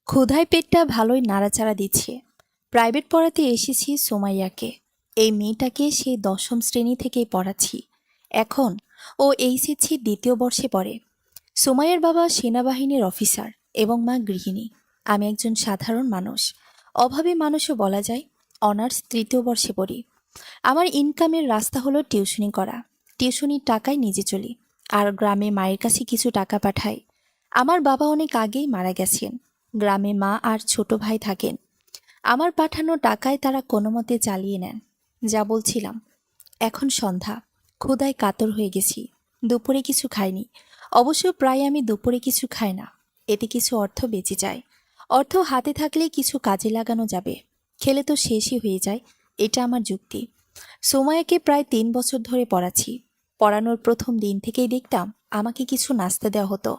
ক্ষুধায় পেটটা ভালোই নাড়াচাড়া দিচ্ছে। প্রাইভেট পড়াতে এসেছি সোমাইয়াকে। এই মেয়েটাকে সেই দশম শ্রেণী থেকেই পড়াচ্ছি। এখন ও এইচএসসি দ্বিতীয় বর্ষে পড়ে। সোমাইয়ার বাবা সেনাবাহিনীর অফিসার এবং মা গৃহিণী। আমি একজন সাধারণ মানুষ, অভাবী মানুষও বলা যায়। অনার্স তৃতীয় বর্ষে পড়ি। আমার ইনকামের রাস্তা হলো টিউশনি করা। টিউশনির টাকায় নিজে চলি, আর গ্রামে মায়ের কাছে কিছু টাকা পাঠাই। আমার বাবা অনেক আগেই মারা গেছেন। গ্রামে মা আর ছোট ভাই থাকেন। আমার পাঠানো টাকায় তারা কোনো মতে চালিয়ে নেন। যা বলছিলাম, এখন সন্ধ্যা। ক্ষুধায় কাতর হয়ে গেছি। দুপুরে কিছু খাইনি। অবশ্য প্রায় আমি দুপুরে কিছু খাই না। এতে কিছু অর্থ বেঁচে যায়। অর্থ হাতে থাকলে কিছু কাজে লাগানো যাবে। খেলে তো শেষই হয়ে যায়, এটা আমার যুক্তি। সোমায়াকে প্রায় 3 বছর ধরে পড়াচ্ছি। পড়ানোর প্রথম দিন থেকেই দেখতাম আমাকে কিছু নাস্তা দেওয়া হতো।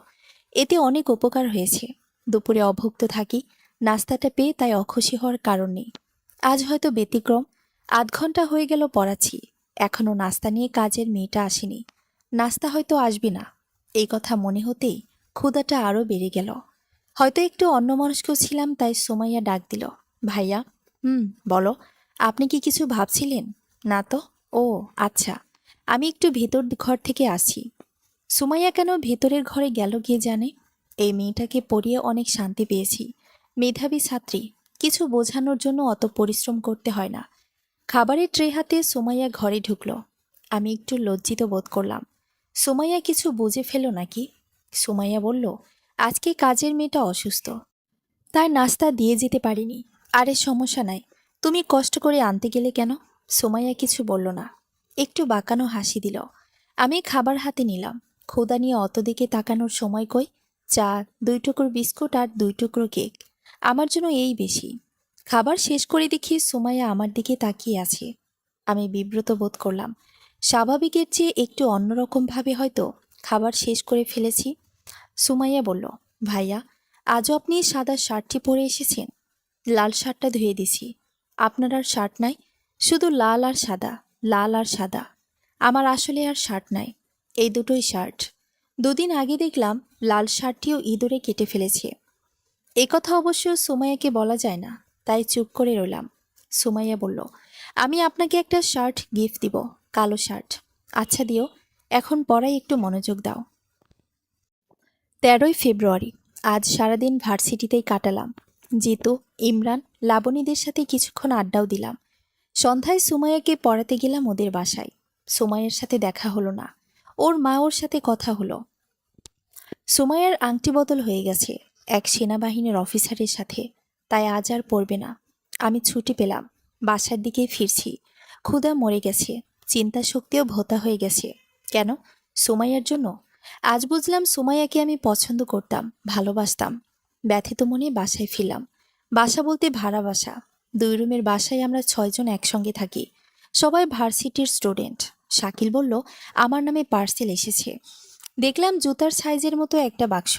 এতে অনেক উপকার হয়েছে। দুপুরে অভুক্ত থাকি, নাস্তাটা পেয়ে তাই অখুশি হওয়ার কারণ নেই। আজ হয়তো ব্যতিক্রম। 8 ঘন্টা হয়ে গেল পড়াচ্ছি, এখনও নাস্তা নিয়ে কাজের মেয়েটা আসেনি। নাস্তা হয়তো আসবে না, এই কথা মনে হতেই ক্ষুধাটা আরও বেড়ে গেল। হয়তো একটু অন্যমনস্ক ছিলাম, তাই সোমাইয়া ডাক দিল, ভাইয়া। বলো। আপনি কি কিছু ভাবছিলেন? না তো। ও আচ্ছা, আমি একটু ভেতর ঘর থেকে আসছি। সুমাইয়া কেন ভেতরের ঘরে গেল গিয়ে জানে। এই মেয়েটাকে পড়িয়ে অনেক শান্তি পেয়েছি। মেধাবী ছাত্রী, কিছু বোঝানোর জন্য অত পরিশ্রম করতে হয় না। খাবারের ট্রে হাতে সুমাইয়া ঘরে ঢুকল। আমি একটু লজ্জিত বোধ করলাম। সুমাইয়া কিছু বুঝে ফেল নাকি? সুমাইয়া বলল, আজকে কাজের মেয়েটা অসুস্থ, তাই নাস্তা দিয়ে যেতে পারিনি। আরে সমস্যা নাই, তুমি কষ্ট করে আনতে গেলে কেন? সুমাইয়া কিছু বলল না, একটু বাঁকানো হাসি দিল। আমি খাবার হাতে নিলাম। ক্ষুধা নিয়ে অত দিকে তাকানোর সময় কই। চা, 2 টুকরো বিস্কুট আর 2 টুকরো কেক। আমার জন্য এই বেশি। খাবার শেষ করে দেখি সুমাইয়া আমার দিকে তাকিয়ে আছে। আমি বিব্রত বোধ করলাম। স্বাভাবিকের চেয়ে একটু অন্যরকমভাবে হয়তো খাবার শেষ করে ফেলেছি। সুমাইয়া বলল, ভাইয়া, আজও আপনি সাদা শার্টটি পরে এসেছেন? লাল শার্টটা ধুয়ে দিছি। আপনার আর শার্ট নাই? শুধু লাল আর সাদা, লাল আর সাদা। আমার আসলে আর শার্ট নাই, এই দুটোই শার্ট। 2 দিন আগে দেখলাম লাল শার্টটিও ইঁদুরে কেটে ফেলেছে। এ কথা অবশ্য সুমাইয়াকে বলা যায় না, তাই চুপ করে রইলাম। সুমাইয়া বলল, আমি আপনাকে একটা শার্ট গিফট দিব, কালো শার্ট। আচ্ছা দিও, এখন পড়ায় একটু মনোযোগ দাও। 13ই ফেব্রুয়ারি। আজ সারাদিন ভার্সিটিতেই কাটালাম। জিতু, ইমরান, লাবণীদের সাথে কিছুক্ষণ আড্ডাও দিলাম। সন্ধ্যায় সুমাইয়াকে পড়াতে গেলাম ওদের বাসায়। সুমাইয়ার সাথে দেখা হলো না। ওর মা ওর সাথে কথা হলো। সুমাইয়ার আংটি বদল হয়ে গেছে এক সেনাবাহিনীর অফিসারের সাথে, তাই আজ আর পড়বে না। আমি ছুটি পেলাম, বাসার দিকে ফিরছি। ক্ষুধা মরে গেছে, চিন্তা শক্তিও ভোঁতা হয়ে গেছে। কেন? সুমাইয়ার জন্য। আজ বুঝলাম সুমাইয়াকে আমি পছন্দ করতাম, ভালোবাসতাম। ব্যথিত মনে বাসায় ফিরলাম। বাসা বলতে ভাড়া বাসা। 2 রুমের বাসায় আমরা 6 জন একসঙ্গে থাকি। সবাই ভার্সিটির স্টুডেন্ট। শাকিল বলল, আমার নামে পার্সেল এসেছে। দেখলাম জুতার সাইজের মতো একটা বাক্স।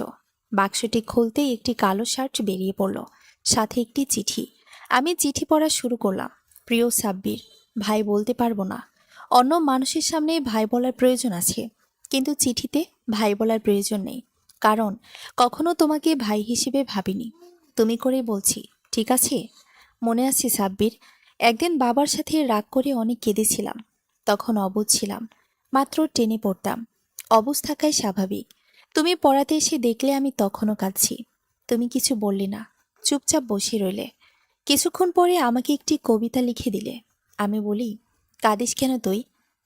বাক্সটি খুলতেই একটি কালো শার্ট বেরিয়ে পড়ল, সাথে একটি চিঠি। আমি চিঠি পড়া শুরু করলাম। প্রিয় সাব্বির, ভাই বলতে পারবো না। অন্য মানুষের সামনে ভাই বলার প্রয়োজন আছে, কিন্তু চিঠিতে ভাই বলার প্রয়োজন নেই। কারণ কখনো তোমাকে ভাই হিসেবে ভাবিনি। তুমি করেই বলছি, ঠিক আছে? মনে আছে সাব্বির, একদিন বাবার সাথে রাগ করে অনেক কেঁদেছিলাম। তখন অবুঝ ছিলাম, মাত্র টেনে পড়তাম। অবুঝ থাকাই স্বাভাবিক। তুমি পড়াতে এসে দেখলে আমি তখনও কাঁদছি। তুমি কিছু বললে না, চুপচাপ বসে রইলে। কিছুক্ষণ পরে আমাকে একটি কবিতা লিখে দিলে। আমি বলি, কাঁদিস কেন তুই?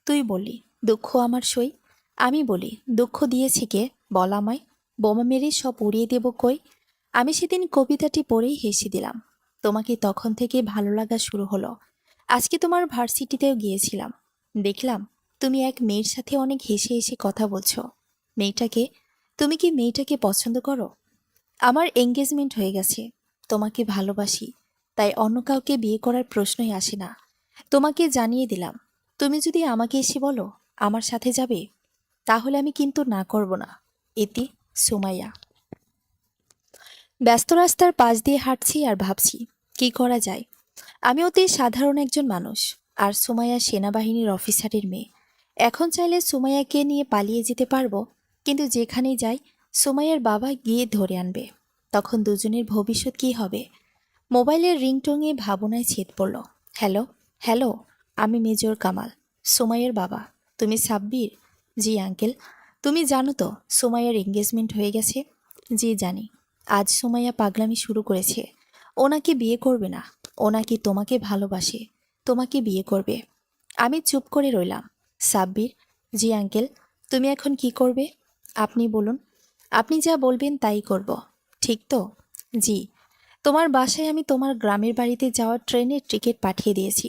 তুই বললি, দুঃখ আমার সই। আমি বলি, দুঃখ দিয়েছি কে? বল আমায়। বোমা মেরে সব উড়িয়ে দেব কই? আমি সেদিন কবিতাটি পড়েই হেসে দিলাম। তোমাকে তখন থেকে ভালো লাগা শুরু হলো। আজকে তোমার ভার্সিটিতেও গিয়েছিলাম। দেখলাম তুমি এক মেয়ের সাথে অনেক হেসে হেসে কথা বলছো। মেয়েটাকে, তুমি কি মেয়েটাকে পছন্দ করো? আমার এঙ্গেজমেন্ট হয়ে গেছে। তোমাকে ভালোবাসি, তাই অন্য কাউকে বিয়ে করার প্রশ্নই আসে না। তোমাকে জানিয়ে দিলাম, তুমি যদি আমাকে এসে বলো আমার সাথে যাবে, তাহলে আমি কিন্তু না করব না। ইতি, সুমাইয়া। ব্যস্ত রাস্তার পাশ দিয়ে হাঁটছি আর ভাবছি, কি করা যায়। আমি অতি সাধারণ একজন মানুষ, আর সুমাইয়া সেনাবাহিনীর অফিসারের মেয়ে। এখন চাইলে সুমাইয়াকে নিয়ে পালিয়ে যেতে পারবো, কিন্তু যেখানেই যাই সুমাইয়ার বাবা গিয়ে ধরে আনবে। তখন দুজনের ভবিষ্যৎ কী হবে? মোবাইলের রিংটংয়ে ভাবনায় ছেদ পড়ল। হ্যালো, হ্যালো, আমি মেজর কামাল, সোমাইয়ের বাবা। তুমি সাব্বির? জি আঙ্কেল। তুমি জানো তো সোমাইয়ার এঙ্গেজমেন্ট হয়ে গেছে? জি জানি। আজ সোমাইয়া পাগলামি শুরু করেছে। ও নাকি বিয়ে করবে না, ও নাকি তোমাকে ভালোবাসে, তোমাকে বিয়ে করবে। আমি চুপ করে রইলাম। সাব্বির: জি আঙ্কেল। তুমি এখন কি করবে? আপনি বলুন। আপনি যা বলবেন তাই করব। ঠিক তো? জি। তোমার বাসায় আমি তোমার গ্রামের বাড়িতে যাওয়ার ট্রেনের টিকিট পাঠিয়ে দিয়েছি।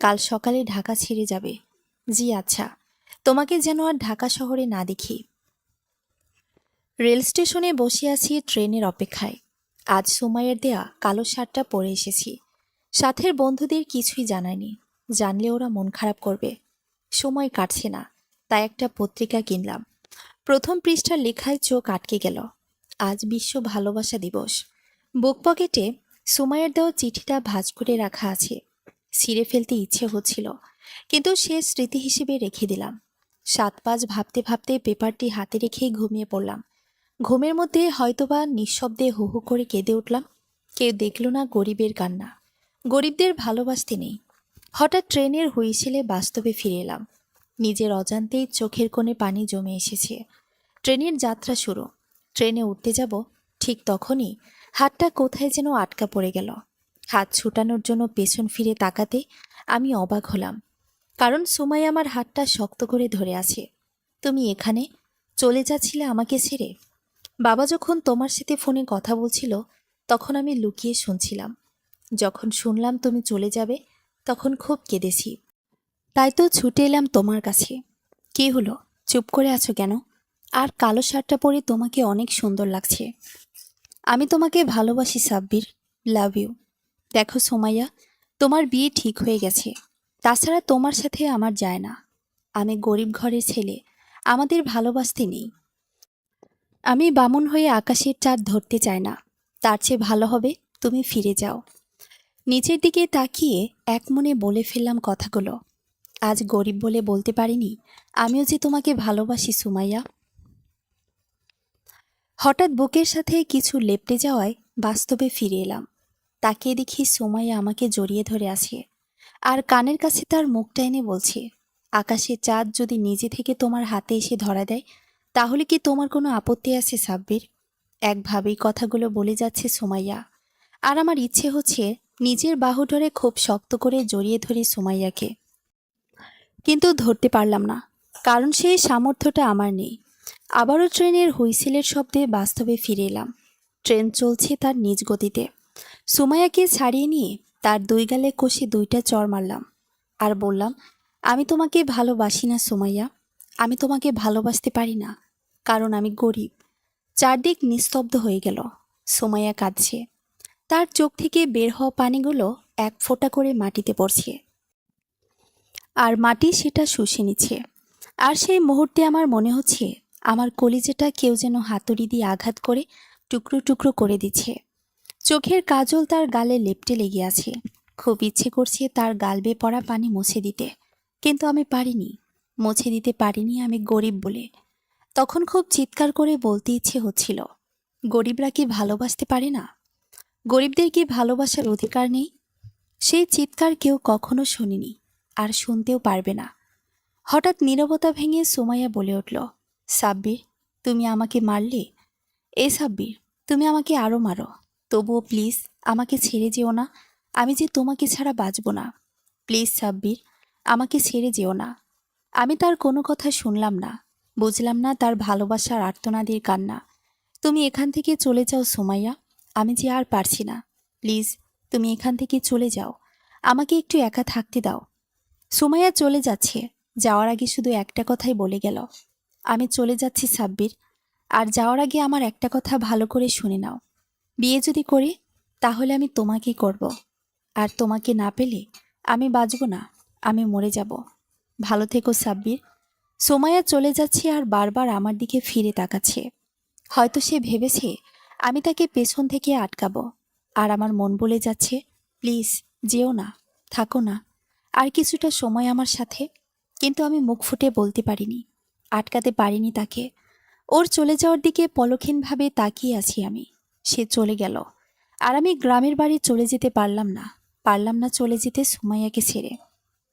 কাল সকালে ঢাকা ছেড়ে যাবে। জি আচ্ছা। তোমাকে যেন আর ঢাকা শহরে না দেখি। রেল স্টেশনে বসে আছি ট্রেনের অপেক্ষায়। আজ সুমাইয়ের দেয়া কালো শার্টটা পরে এসেছি। সাথের বন্ধুদের কিছুই জানায়নি, জানলে ওরা মন খারাপ করবে। সময় কাটছে না, তাই একটা পত্রিকা কিনলাম। প্রথম পৃষ্ঠার লেখায় চোখ আটকে গেল। আজ বিশ্ব ভালোবাসা দিবস। বুক পকেটে সুমাইয়ের দেওয়া চিঠিটা ভাঁজ করে রাখা আছে। ছিঁড়ে ফেলতে ইচ্ছে হচ্ছিল, কিন্তু সে স্মৃতি হিসেবে রেখে দিলাম। 7-5 ভাবতে ভাবতে পেপারটি হাতে রেখেই ঘুমিয়ে পড়লাম। ঘুমের মধ্যে হয়তোবা নিঃশব্দে হু হু করে কেঁদে উঠলাম। কেউ দেখল না গরিবের কান্না। গরিবদের ভালোবাসতে নেই। হঠাৎ ট্রেনের হুইসেলে বাস্তবে ফিরে এলাম। নিজের অজান্তেই চোখের কোণে পানি জমে এসেছে। ট্রেনের যাত্রা শুরু। ট্রেনে উঠতে যাব, ঠিক তখনই হাতটা কোথায় যেন আটকা পড়ে গেল। হাত ছুটানোর জন্য পেছন ফিরে তাকাতে আমি অবাক হলাম, কারণ সুমাই আমার হাতটা শক্ত করে ধরে আছে। তুমি এখানে চলে যাচ্ছিলে আমাকে ছেড়ে? বাবা যখন তোমার সাথে ফোনে কথা বলছিল তখন আমি লুকিয়ে শুনছিলাম। যখন শুনলাম তুমি চলে যাবে তখন খুব কেঁদেছি। তাই তো ছুটে এলাম তোমার কাছে। কি হলো, চুপ করে আছো কেন? আর কালো শার্টটা পরে তোমাকে অনেক সুন্দর লাগছে। আমি তোমাকে ভালোবাসি সাব্বির, লাভ ইউ। দেখো সোমাইয়া, তোমার বিয়ে ঠিক হয়ে গেছে। তাছাড়া তোমার সাথে আমার যায় না। আমি গরিব ঘরের ছেলে, আমাদের ভালোবাসতে নেই। আমি বামুন হয়ে আকাশের চাঁদ ধরতে চাই না। তার চেয়ে ভালো হবে তুমি ফিরে যাও। নিচের দিকে তাকিয়ে এক মনে বলে ফেললাম কথাগুলো। আজ গরিব বলে বলতে পারিনি আমিও যে তোমাকে ভালোবাসি সুমাইয়া। হঠাৎ বুকের সাথে কিছু লেপ্টে যাওয়ায় বাস্তবে ফিরে এলাম। তাকিয়ে দেখি সুমাইয়া আমাকে জড়িয়ে ধরে আছে, আর কানের কাছে তার মুখটা এনে বলছে, আকাশে চাঁদ যদি নিজে থেকে তোমার হাতে এসে ধরা দেয় তাহলে কি তোমার কোনো আপত্তি আছে সাব্বির? একভাবেই কথাগুলো বলে যাচ্ছে সুমাইয়া, আর আমার ইচ্ছে হচ্ছে নিজের বাহু ধরে খুব শক্ত করে জড়িয়ে ধরি সুমাইয়াকে। কিন্তু ধরতে পারলাম না, কারণ সেই সামর্থ্যটা আমার নেই। আবারও ট্রেনের হুইসেলের শব্দে বাস্তবে ফিরে এলাম। ট্রেন চলছে তার নিজ গতিতে। সুমাইয়াকে ছাড়িয়ে নিয়ে তার দুই গালে কষে 2টা চড় মারলাম আর বললাম, আমি তোমাকে ভালোবাসি না সুমাইয়া। আমি তোমাকে ভালোবাসতে পারি না, কারণ আমি গরিব। চারদিক নিস্তব্ধ হয়ে গেল। সুমাইয়া কাঁদছে। তার চোখ থেকে বের হওয়া পানিগুলো এক ফোঁটা করে মাটিতে পড়ছে, আর মাটি সেটা শুষে নিচ্ছে। আর সেই মুহূর্তে আমার মনে হচ্ছে আমার কলিজাটা কেউ যেন হাতুড়ি দিয়ে আঘাত করে টুকরো টুকরো করে দিচ্ছে। চোখের কাজল তার গালে লেপ্টে লেগে আছে। খুব ইচ্ছে করছে তার গাল বেয়ে পড়া পানি মুছে দিতে, কিন্তু আমি পারিনি। মুছে দিতে পারিনি আমি গরিব বলে। তখন খুব চিৎকার করে বলতে ইচ্ছে হচ্ছিল, গরিবরা কি ভালোবাসতে পারে না? গরিবদের কি ভালোবাসার অধিকার নেই? সেই চিৎকার কেউ কখনো শোনেনি, আর শুনতেও পারবে না। হঠাৎ নীরবতা ভেঙে সুমাইয়া বলে উঠল, সাব্বির, তুমি আমাকে মারলে। এ সাব্বির, তুমি আমাকে আরও মারো, তবুও প্লিজ আমাকে ছেড়ে যেও না। আমি যে তোমাকে ছাড়া বাঁচব না। প্লিজ সাব্বির, আমাকে ছেড়ে যেও না। আমি তার কোনো কথা শুনলাম না, বুঝলাম না তার ভালোবাসার আর্তনাদের কান্না। তুমি এখান থেকে চলে যাও সুমাইয়া, আমি যে আর পারছি না। প্লিজ তুমি এখান থেকে চলে যাও, আমাকে একটু একা থাকতে দাও। সুমাইয়া চলে যাচ্ছে। যাওয়ার আগে শুধু একটা কথাই বলে গেল, আমি চলে যাচ্ছি সাব্বির। আর যাওয়ার আগে আমার একটা কথা ভালো করে শুনে নাও, বিয়ে যদি করি তাহলে আমি তোমাকেই করব। আর তোমাকে না পেলে আমি বাঁচব না, আমি মরে যাব। ভালো থেকো সাব্বির। সুমাইয়া চলে যাচ্ছে আর বারবার আমার দিকে ফিরে তাকাচ্ছে। হয়তো সে ভেবেছে আমি তাকে পেছন থেকে আটকাবো। আর আমার মন বলে যাচ্ছে, প্লিজ যেও না, থাকো না আর কিছুটা সময় আমার সাথে। কিন্তু আমি মুখ ফুটে বলতে পারিনি, আটকাতে পারিনি তাকে। ওর চলে যাওয়ার দিকে পলক্ষীনভাবে তাকিয়ে আছি আমি। সে চলে গেল। আর আমি গ্রামের বাড়ি চলে যেতে পারলাম না চলে যেতে সুমাইয়াকে ছেড়ে।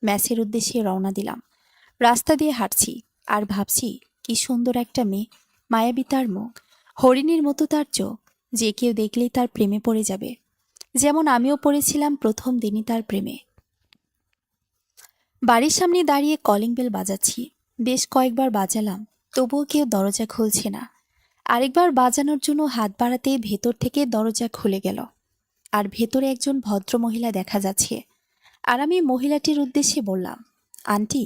ম্যাচের উদ্দেশ্যে রওনা দিলাম। রাস্তা দিয়ে হাঁটছি আর ভাবছি, কি সুন্দর একটা মেয়ে, মায়াবী তার মুখ, হরিণীর মতো তার চোখ, যে কেউ দেখলেই তার প্রেমে পড়ে যাবে, যেমন আমিও পড়েছিলাম প্রথম দিনই তার প্রেমে। বাড়ির সামনে দাঁড়িয়ে কলিং বেল বাজাচ্ছি। বেশ কয়েকবার বাজালাম, তবুও কেউ দরজা খুলছে না। আরেকবার বাজানোর জন্য হাত বাড়াতেই ভেতর থেকে দরজা খুলে গেল, আর ভেতরে একজন ভদ্র মহিলা দেখা যাচ্ছে। আর আমি মহিলাটির উদ্দেশ্যে বললাম, আন্টি,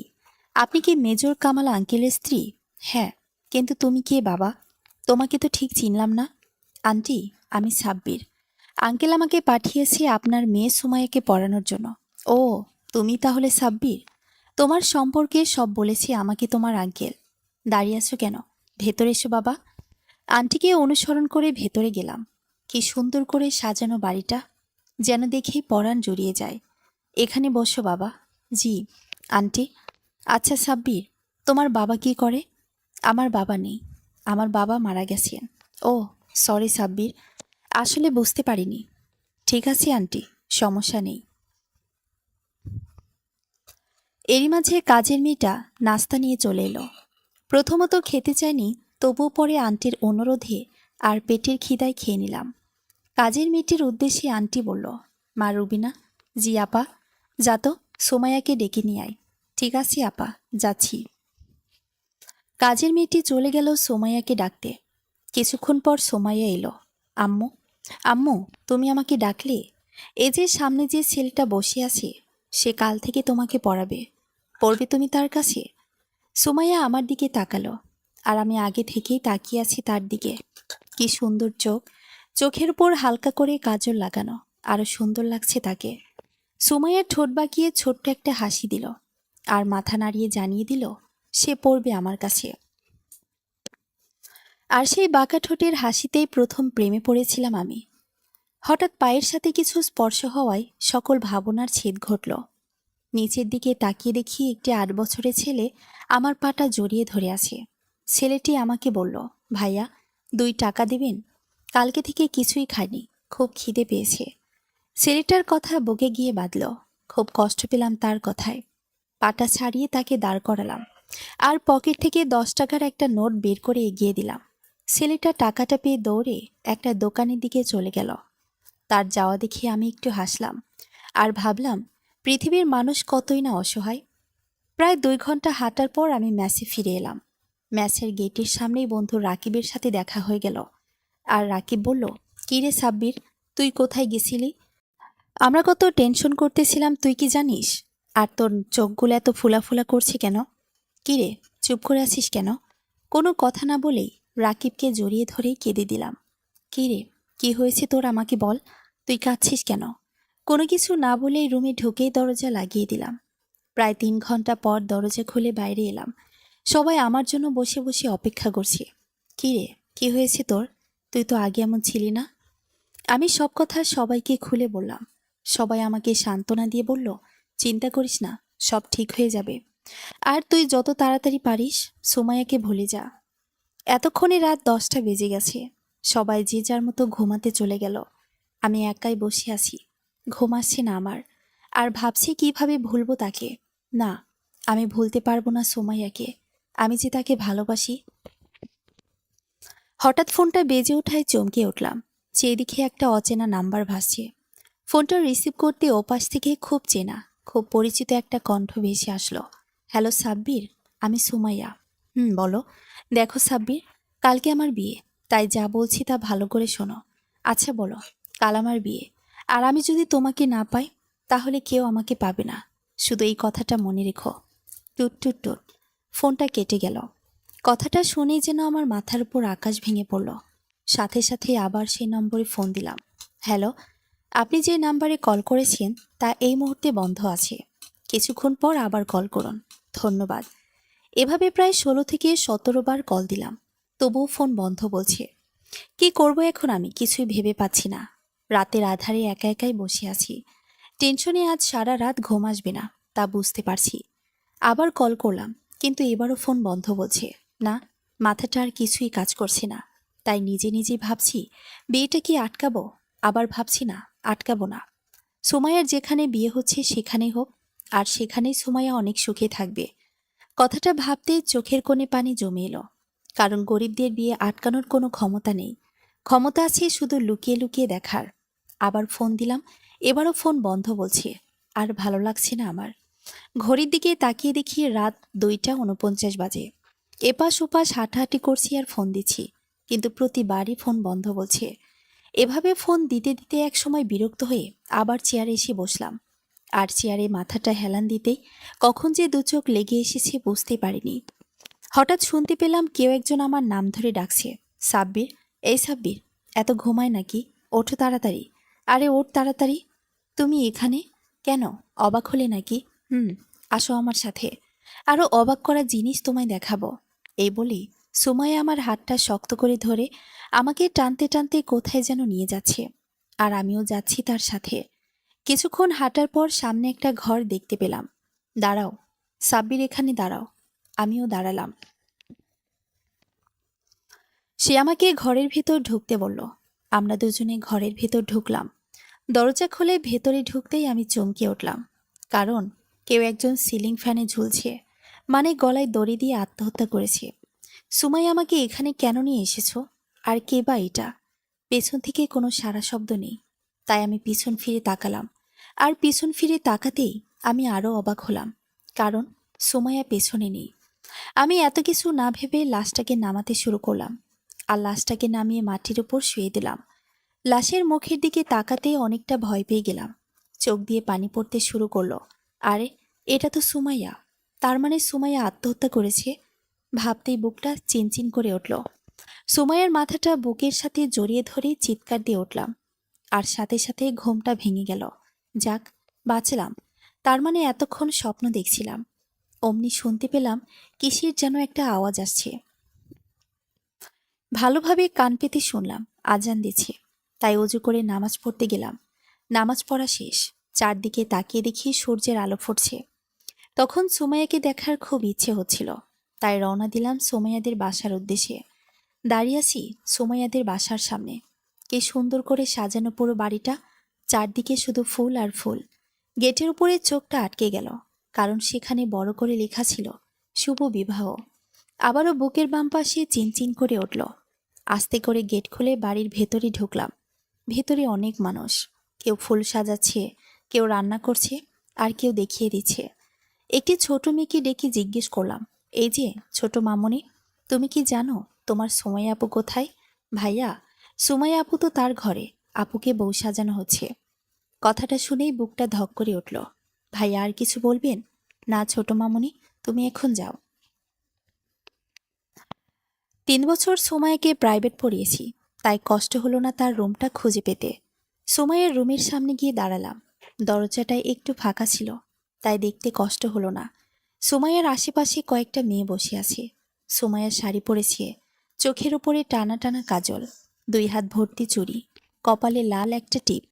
আপনি কি মেজর কামাল আঙ্কেলের স্ত্রী? হ্যাঁ। কিন্তু তুমি কে বাবা? তোমাকে তো ঠিক চিনলাম না। আন্টি, আমি সাব্বির। আঙ্কেল আমাকে পাঠিয়েছে আপনার মেয়ে সুমাইয়াকে পড়ানোর জন্য। ও, তুমি তাহলে সাব্বির? তোমার সম্পর্কে সব বলেছি আমাকে তোমার আঙ্কেল। দাঁড়িয়ে আছো কেন? ভেতরে এসো বাবা। আন্টিকে অনুসরণ করে ভেতরে গেলাম। কি সুন্দর করে সাজানো বাড়িটা, যেন দেখেই পরাণ জড়িয়ে যায়। এখানে বসো বাবা। জি আন্টি। আচ্ছা সাব্বির, তোমার বাবা কি করে? আমার বাবা নেই, আমার বাবা মারা গেছেন। ও সরি সাব্বির, আসলে বুঝতে পারিনি। ঠিক আছে আন্টি, সমস্যা নেই। এরই মাঝে কাজের মেয়েটা নাস্তা নিয়ে চলে এলো। প্রথমত খেতে চাইনি, তবুও পরে আন্টির অনুরোধে আর পেটের খিদায় খেয়ে নিলাম। কাজের মেয়েটির উদ্দেশ্যে আন্টি বলল, মা রুবিনা। জি আপা। যা তো, সোমাইয়াকে ডেকে নিয়ে আয়। ঠিক আছে আপা, যাচ্ছি। কাজের মেয়েটি চলে গেল সোমাইয়াকে ডাকতে। কিছুক্ষণ পর সোমাইয়া এলো। আম্মু, আম্মু, তুমি আমাকে ডাকলে? এই যে সামনে যে ছেলেটা বসে আছে, সে কাল থেকে তোমাকে পড়াবে। পড়বে তুমি তার কাছে? সুমাইয়া আমার দিকে তাকালো, আর আমি আগে থেকেই তাকিয়ে আছি তার দিকে। কি সুন্দর চোখ, চোখের উপর হালকা করে কাজল লাগানো, আরো সুন্দর লাগছে তাকে। সুমাইয়া ঠোঁট বাঁকিয়ে ছোট্ট একটা হাসি দিল, আর মাথা নাড়িয়ে জানিয়ে দিল সে পড়বে আমার কাছে। আর সেই বাঁকা ঠোঁটের হাসিতেই প্রথম প্রেমে পড়েছিলাম আমি। হঠাৎ পায়ের সাথে কিছু স্পর্শ হওয়ায় সকল ভাবনার ছেদ ঘটল। নিচের দিকে তাকিয়ে দেখি একটি ৮ বছরের ছেলে আমার পাটা জড়িয়ে ধরে আছে। ছেলেটি আমাকে বলল, ভাইয়া 2 টাকা দেবেন? কালকে থেকে কিছুই খাইনি, খুব খিদে পেয়েছে। ছেলেটার কথা বুকে গিয়ে বাঁধল। খুব কষ্ট পেলাম তার কথায়। পাটা ছাড়িয়ে তাকে দাঁড় করালাম, আর পকেট থেকে 10 টাকার একটা নোট বের করে এগিয়ে দিলাম। ছেলেটা টাকাটা পেয়ে দৌড়ে একটা দোকানের দিকে চলে গেল। তার যাওয়া দেখে আমি একটু হাসলাম, আর ভাবলাম পৃথিবীর মানুষ কতই না অসহায়। প্রায় 2 ঘন্টা হাঁটার পর আমি ম্যাচে ফিরে এলাম। ম্যাচের গেটের সামনেই বন্ধু রাকিবের সাথে দেখা হয়ে গেল। আর রাকিব বলল, কি রে সাব্বির, তুই কোথায় গেছিলি? আমরা কত টেনশন করতেছিলাম তুই কি জানিস? আর তোর চোখগুলো এত ফুলা ফুলা করছে কেন? কি রে, চুপ করে আছিস কেন? কোনো কথা না বলেই রাকিবকে জড়িয়ে ধরেই কেঁদে দিলাম। কি রে, কি হয়েছে তোর, আমাকে বল। তুই কাঁদছিস কেন? কোনো কিছু না বলেই রুমে ঢুকেই দরজা লাগিয়ে দিলাম। প্রায় 3 ঘন্টা পর দরজা খুলে বাইরে এলাম। সবাই আমার জন্য বসে বসে অপেক্ষা করছে। কি রে, কি হয়েছে তোর? তুই তো আগে এমন ছিলি না। আমি সব কথা সবাইকে খুলে বললাম। সবাই আমাকে সান্ত্বনা দিয়ে বলল, চিন্তা করিস না, সব ঠিক হয়ে যাবে। আর তুই যত তাড়াতাড়ি পারিস সুমাইয়াকে ভুলে যা। এতক্ষণে রাত 10টা বেজে গেছে। সবাই যে যার মতো ঘুমাতে চলে গেল। আমি একাই বসে আছি, ঘুম আসছে না আমার। আর ভাবছি কিভাবে ভুলবো তাকে। না, আমি ভুলতে পারবো না সুমাইয়াকে, আমি যে তাকে ভালোবাসি। হঠাৎ ফোনটা বেজে ওঠায় চমকে উঠলাম। সেদিকে একটা অচেনা নাম্বার ভাসছে। ফোনটা রিসিভ করতে ওপাশ থেকে খুব চেনা, খুব পরিচিত একটা কণ্ঠ ভেসে আসলো। হ্যালো সাব্বির, আমি সুমাইয়া। বলো। দেখো সাব্বির, কালকে আমার বিয়ে, তাই যা বলছি তা ভালো করে শোনো। আচ্ছা বলো, কাল আমার বিয়ে, আর আমি যদি তোমাকে না পাই তাহলে কেউ আমাকে পাবে না, শুধু এই কথাটা মনে রেখো। টুট টুট টুট। ফোনটা কেটে গেল। কথাটা শুনেই যেন আমার মাথার উপর আকাশ ভেঙে পড়ল। সাথে সাথে আবার সেই নম্বরে ফোন দিলাম। হ্যালো, আপনি যে নাম্বারে কল করেছেন তা এই মুহূর্তে বন্ধ আছে, কিছুক্ষণ পর আবার কল করুন, ধন্যবাদ। এভাবে প্রায় 16 থেকে 17 বার কল দিলাম, তবুও ফোন বন্ধ বলছে। কি করব এখন আমি কিছুই ভেবে পাচ্ছি না। রাতের আধারে একা একাই বসে আছি। টেনশনে আজ সারা রাত ঘুম আসবে না তা বুঝতে পারছি। আবার কল করলাম, কিন্তু এবারও ফোন বন্ধ বলছে। না, মাথাটা আর কিছুই কাজ করছে না। তাই নিজে নিজে ভাবছি বিয়েটা কি আটকাবো, আবার ভাবছি না আটকাবো না। সুমাইয়ার যেখানে বিয়ে হচ্ছে সেখানেই হোক, আর সেখানেই সুমাইয়া অনেক সুখে থাকবে। কথাটা ভাবতেই চোখের কোণে পানি জমে এলো। কারণ গরিবদের বিয়ে আটকানোর কোনো ক্ষমতা নেই, ক্ষমতা আছে শুধু লুকিয়ে লুকিয়ে দেখার। আবার ফোন দিলাম, এবারও ফোন বন্ধ বলছে। আর ভালো লাগছে না আমার। ঘড়ির দিকে তাকিয়ে দেখি রাত 2টা 49 বাজে। এপাশ ওপাশ হাঁটাহাঁটি করছি আর ফোন দিচ্ছি, কিন্তু প্রতিবারই ফোন বন্ধ বলছে। এভাবে ফোন দিতে দিতে এক সময় বিরক্ত হয়ে আবার চেয়ারে এসে বসলাম। আর চেয়ারে মাথাটা হেলান দিতেই কখন যে দু চোখ লেগে এসেছে বুঝতে পারিনি। হঠাৎ শুনতে পেলাম কেউ একজন আমার নাম ধরে ডাকছে, সাব্বির, এই সাব্বির, এত ঘুমায় নাকি? ওঠো তাড়াতাড়ি। আরে ওঠ তাড়াতাড়ি। তুমি এখানে কেন? অবাক হলে নাকি? আসো আমার সাথে, আরো অবাক করা জিনিস তোমায় দেখাবো। এই বলি সুমাইয়া আমার হাতটা শক্ত করে ধরে আমাকে টানতে টানতে কোথায় যেন নিয়ে যাচ্ছে, আর আমিও যাচ্ছি তার সাথে। কিছুক্ষণ হাঁটার পর সামনে একটা ঘর দেখতে পেলাম। দাঁড়াও সাব্বির, এখানে দাঁড়াও। আমিও দাঁড়ালাম। সে আমাকে ঘরের ভেতর ঢুকতে বলল। আমরা দুজনে ঘরের ভেতর ঢুকলাম। দরজা খুলে ভেতরে ঢুকতেই আমি চমকে উঠলাম, কারণ কেউ একজন সিলিং ফ্যানে ঝুলছে, মানে গলায় দড়ি দিয়ে আত্মহত্যা করেছে। সুমাই আমাকে এখানে কেন নিয়ে এসেছো? আর কে বা এটা? পেছন থেকে কোনো সাড়া শব্দ নেই, তাই আমি পিছন ফিরে তাকালাম। আর পিছন ফিরে তাকাতেই আমি আরও অবাক হলাম, কারণ সুমাইয়া পেছনে নেই। আমি এত কিছু না ভেবে লাশটাকে নামাতে শুরু করলাম, আর লাশটাকে নামিয়ে মাটির উপর শুয়ে দিলাম। লাশের মুখের দিকে তাকাতেই অনেকটা ভয় পেয়ে গেলাম। চোখ দিয়ে পানি পড়তে শুরু করলো। আরে, এটা তো সুমাইয়া। তার মানে সুমাইয়া আত্মহত্যা করেছে। ভাবতেই বুকটা চিনচিন করে উঠল। সুমাইয়ার মাথাটা বুকের সাথে জড়িয়ে ধরে চিৎকার দিয়ে উঠলাম, আর সাথে সাথে ঘুমটা ভেঙে গেল। যাক, বাঁচলাম। তার মানে এতক্ষণ স্বপ্ন দেখছিলাম। অমনি শুনতে পেলাম কিসের যেন একটা আওয়াজ আসছে। ভালোভাবে কান পেতে শুনলাম আজান দিচ্ছে, তাই অজু করে নামাজ পড়তে গেলাম। নামাজ পড়া শেষ, চারদিকে তাকিয়ে দেখি সূর্যের আলো ফুটছে। তখন সুমাইয়াকে দেখার খুব ইচ্ছে হচ্ছিল, তাই রওনা দিলাম সুমাইয়াদের বাসার উদ্দেশ্যে। দাঁড়িয়ে আছি সুমাইয়াদের বাসার সামনে। কি সুন্দর করে সাজানো পুরো বাড়িটা, চারদিকে শুধু ফুল আর ফুল। গেটের উপরে চোখটা আটকে গেল, কারণ সেখানে বড় করে লেখা ছিল শুভ বিবাহ। আবারও বুকের বাম পাশে চিনচিন করে উঠল। আস্তে করে গেট খুলে বাড়ির ভেতরে ঢুকলাম। ভেতরে অনেক মানুষ, কেউ ফুল সাজাচ্ছে, কেউ রান্না করছে, আর কেউ দেখিয়ে দিচ্ছে। একটি ছোট মেয়েকে ডেকে জিজ্ঞেস করলাম, এই যে ছোট মামনি, তুমি কি জানো তোমার সুমাইয়া আপু কোথায়? ভাইয়া, সুমাইয়া আপু তো তার ঘরে, আপুকে বউ সাজানো হচ্ছে। কথাটা শুনেই বুকটা ধক করে উঠল। ভাইয়া আর কিছু বলবেন? না ছোট মামনি, তুমি এখন যাও। 3 বছর সুমাইয়াকে প্রাইভেট পড়িয়েছি, তাই কষ্ট হলো না তার রুমটা খুঁজে পেতে। সুমাইয়ের রুমের সামনে গিয়ে দাঁড়ালাম। দরজাটায় একটু ফাঁকা ছিল, তাই দেখতে কষ্ট হলো না। সুমাইয়ার আশেপাশে কয়েকটা মেয়ে বসে আছে। সুমাইয়া শাড়ি পরেছে, চোখের উপরে টানা টানা কাজল, 2 হাত ভর্তি চুড়ি, কপালে লাল একটা টিপ,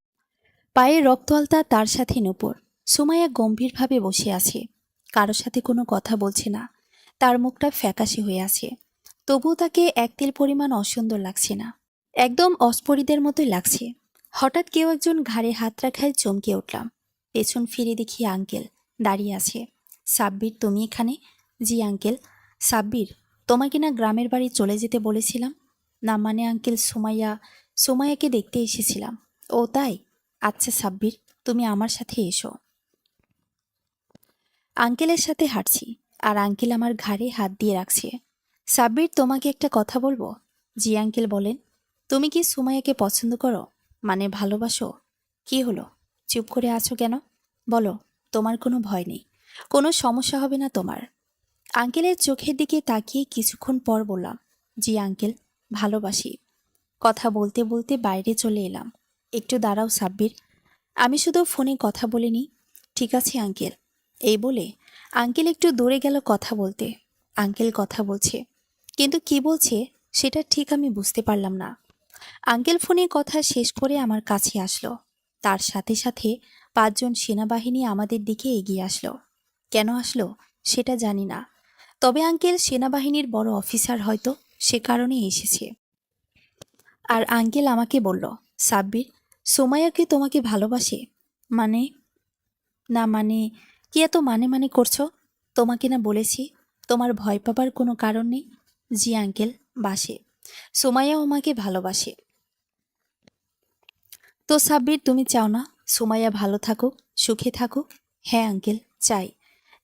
পায়ে রক্তআলতা, তার সাথে নূপুর। সুমাইয়া গম্ভীরভাবে বসে আছে, কারোর সাথে কোনো কথা বলছে না। তার মুখটা ফ্যাকাশে হয়ে আছে, তবুও তাকে এক তিল পরিমাণ অসুন্দর লাগছে না, একদম অস্পরিদের মতোই লাগছে। হঠাৎ কেউ একজন ঘাড়ে হাত রাখায় চমকে উঠলাম। পেছন ফিরে দেখি আঙ্কেল দাঁড়িয়ে আছে। সাব্বির, তুমি এখানে? জি আঙ্কেল। সাব্বির, তোমাকে না গ্রামের বাড়ি চলে যেতে বলেছিলাম? না মানে আঙ্কেল, সুমাইয়াকে দেখতে এসেছিলাম। ও তাই? আচ্ছা সাব্বির, তুমি আমার সাথে এসো। আঙ্কেলের সাথে হাঁটছি, আর আঙ্কেল আমার ঘাড়ে হাত দিয়ে রাখছে। সাব্বির, তোমাকে একটা কথা বলবো। জি আঙ্কেল বলেন। তুমি কি সুমাইয়াকে পছন্দ করো, মানে ভালোবাসো? কি হলো, চুপ করে আছো কেন? বলো, তোমার কোনো ভয় নেই, কোনো সমস্যা হবে না তোমার। আঙ্কেলের চোখের দিকে তাকিয়ে কিছুক্ষণ পর বললাম, জি আঙ্কেল, ভালোবাসি। কথা বলতে বলতে বাইরে চলে এলাম। একটু দাঁড়াও সাব্বির, আমি শুধু ফোনে কথা বলিনি। ঠিক আছে আঙ্কেল। এই বলে আঙ্কেল একটু দূরে গেল কথা বলতে। আঙ্কেল কথা বলছে, কিন্তু কি বলছে সেটা ঠিক আমি বুঝতে পারলাম না। আঙ্কেল ফোনে কথা শেষ করে আমার কাছে আসলো। তার সাথে সাথে 5 জন সেনাবাহিনী আমাদের দিকে এগিয়ে আসলো। কেন আসলো সেটা জানি না, তবে আঙ্কেল সেনাবাহিনীর বড় অফিসার, হয়তো সে কারণে এসেছে। আর আঙ্কেল আমাকে বলল, সাব্বির, সোমাইয়া কি তোমাকে ভালোবাসে? মানে, না মানে, কি এত মানে মানে করছো? তোমাকে না বলেছি তোমার ভয় পাবার কোনো কারণ নেই। জি আঙ্কেল, বাসে। সোমাইয়াও আমাকে ভালোবাসে। তো সাব্বির, তুমি চাও না সোমাইয়া ভালো থাকুক, সুখে থাকুক? হ্যাঁ আঙ্কেল, চাই।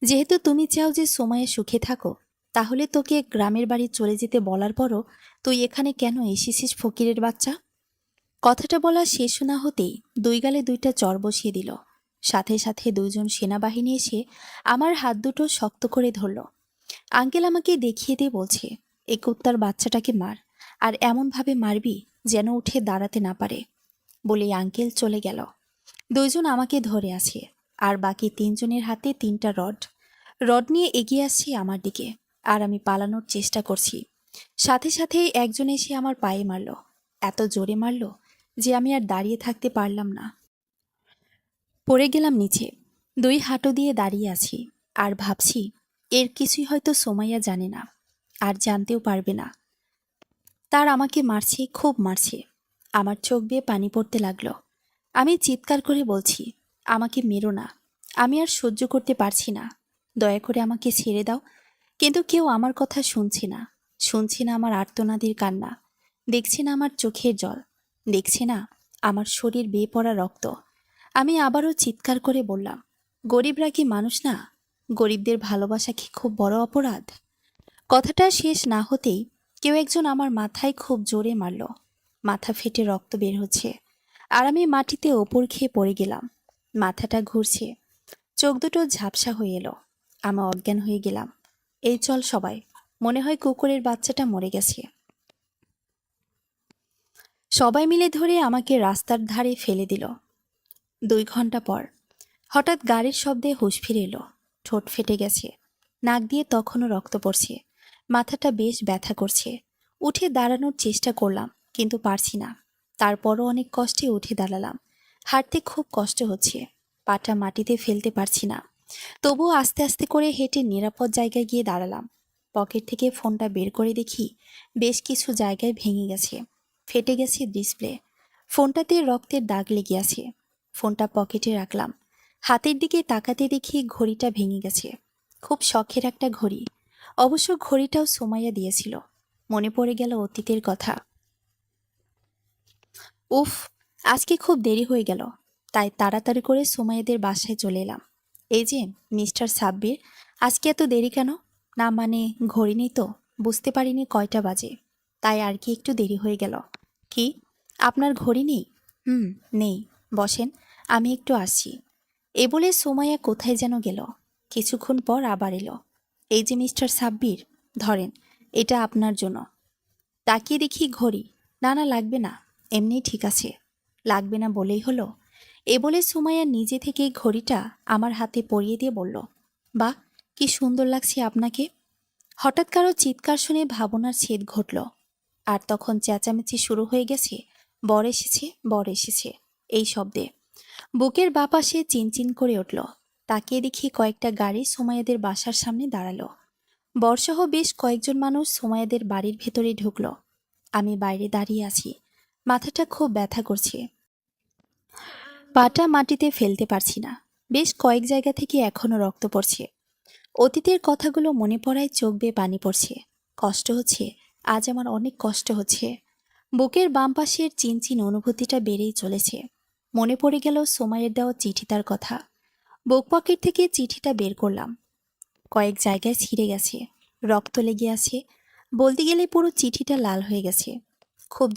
যেহেতু তুমি চাও যে সোমাইয়া সুখে থাকো, তাহলে তোকে গ্রামের বাড়ি চলে যেতে বলার পরও তুই এখানে কেন এসেছিস ফকিরের বাচ্চা? কথাটা বলা শেষ না হতেই দুই গালে দুইটা চর বসিয়ে দিল। সাথে সাথে দুইজন সেনাবাহিনী এসে আমার হাত দুটো শক্ত করে ধরল। আঙ্কেল আমাকে দেখিয়ে দিয়ে বলছে, এই কুত্তার বাচ্চাটাকে মার, আর এমনভাবে মারবি যেন উঠে দাঁড়াতে না পারে। বলেই আঙ্কেল চলে গেল। দুইজন আমাকে ধরে আছে, আর বাকি তিনজনের হাতে তিনটা রড। রড নিয়ে এগিয়ে আসছে আমার দিকে, আর আমি পালানোর চেষ্টা করছি। সাথে সাথেই একজন এসে আমার পায়ে মারল। এত জোরে মারল যে আমি আর দাঁড়িয়ে থাকতে পারলাম না। পড়ে গেলাম নিচে। দুই হাঁটু দিয়ে দাঁড়িয়ে আছি, আর ভাবছি এর কিছুই হয়তো সোমাইয়া জানে না, আর জানতেও পারবে না। তার আমাকে মারছে, খুব মারছে। আমার চোখ দিয়ে পানি পড়তে লাগলো। আমি চিৎকার করে বলছি, আমাকে মেরো না, আমি আর সহ্য করতে পারছি না, দয়া করে আমাকে ছেড়ে দাও। কিন্তু কেউ আমার কথা শুনছে না আমার আর্তনাদের কান্না, দেখছে না আমার চোখের জল, দেখছে না আমার শরীর বেয়ে পড়া রক্ত। আমি আবারও চিৎকার করে বললাম, গরিবরা কি মানুষ না? গরিবদের ভালোবাসা কি খুব বড় অপরাধ? কথাটা শেষ না হতেই কেউ একজন আমার মাথায় খুব জোরে মারল। মাথা ফেটে রক্ত বের হচ্ছে, আর আমি মাটিতে ওপর খেয়ে পড়ে গেলাম। মাথাটা ঘুরছে, চোখ দুটো ঝাপসা হয়ে এলো। আমি অজ্ঞান হয়ে গেলাম। এই চল সবাই, মনে হয় কুকুরের বাচ্চাটা মরে গেছে। সবাই মিলে ধরে আমাকে রাস্তার ধারে ফেলে দিল। 2 ঘন্টা পর হঠাৎ গাড়ির শব্দে হুঁশ ফিরে এলো। ঠোঁট ফেটে গেছে, নাক দিয়ে তখনও রক্ত পড়ছে, মাথাটা বেশ ব্যথা করছে। উঠে দাঁড়ানোর চেষ্টা করলাম, কিন্তু পারছি না। তারপরও অনেক কষ্টে উঠে দাঁড়ালাম। হাঁটতে খুব কষ্ট হচ্ছে, পাটা মাটিতে ফেলতে পারছি না। তবুও আস্তে আস্তে করে হেঁটে নিরাপদ জায়গায় গিয়ে দাঁড়ালাম। পকেট থেকে ফোনটা বের করে দেখি বেশ কিছু জায়গায় ভেঙে গেছে, ফেটে গেছে ডিসপ্লে। ফোনটাতে রক্তের দাগ লেগে আছে। ফোনটা পকেটে রাখলাম। হাতের দিকে তাকাতে দেখি ঘড়িটা ভেঙে গেছে। খুব শখের একটা ঘড়ি, অবশ্য ঘড়িটাও সোমাইয়া দিয়েছিল। মনে পড়ে গেল অতীতের কথা। উফ, আজকে খুব দেরি হয়ে গেল, তাই তাড়াতাড়ি করে সোমাইয়াদের বাসায় চলে এলাম। এই যে মিস্টার সাব্বির, আজকে এত দেরি কেন? না মানে, ঘড়ি নেই তো, বুঝতে পারিনি কয়টা বাজে, তাই আর কি একটু দেরি হয়ে গেল। কি, আপনার ঘড়ি নেই? হুম, নেই। বসেন, আমি একটু আসছি। এ বলে সোমাইয়া কোথায় যেন গেল। কিছুক্ষণ পর আবার এলো। এই যে মিস্টার সাব্বির, ধরেন, এটা আপনার জন্য। তাকিয়ে দেখি ঘড়ি। না না, লাগবে না, এমনি ঠিক আছে। লাগবে না বলেই হলো। এ বলে সুমাইয়া নিজে থেকেই ঘড়িটা আমার হাতে পরিয়ে দিয়ে বলল, বাহ, কি সুন্দর লাগছে আপনাকে। হঠাৎ কারো চিৎকার শুনে ভাবনার ছেদ ঘটল। আর তখন চেঁচামেচি শুরু হয়ে গেছে, বর এসেছে, বর এসেছে, এই শব্দে। বুকের বাঁ পাশে চিনচিন করে উঠল। তাকিয়ে দেখি কয়েকটা গাড়ি সোমাইয়াদের বাসার সামনে দাঁড়ালো। বরসহ বেশ কয়েকজন মানুষ সোমাইয়াদের বাড়ির ভেতরে ঢুকল। আমি বাইরে দাঁড়িয়ে আছি, মাথাটা খুব ব্যথা করছে, পাটা মাটিতে ফেলতে পারছি না। বেশ কয়েক জায়গা থেকে এখনো রক্ত পড়ছে। অতীতের কথাগুলো মনে পড়ায় চোখ বেয়ে পানি পড়ছে। কষ্ট হচ্ছে, আজ আমার অনেক কষ্ট হচ্ছে। বুকের বাম পাশের চিনচিন অনুভূতিটা বেড়েই চলেছে। মনে পড়ে গেল সোমাইয়ের দেওয়া চিঠিটার কথা। বুক পকেট থেকে চিঠিটা বের করলাম। কয়েক জায়গায় ছিঁড়ে গেছে, রক্ত লেগে আছে, বলতে গেলে পুরো চিঠিটা লাল হয়ে গেছে। খুব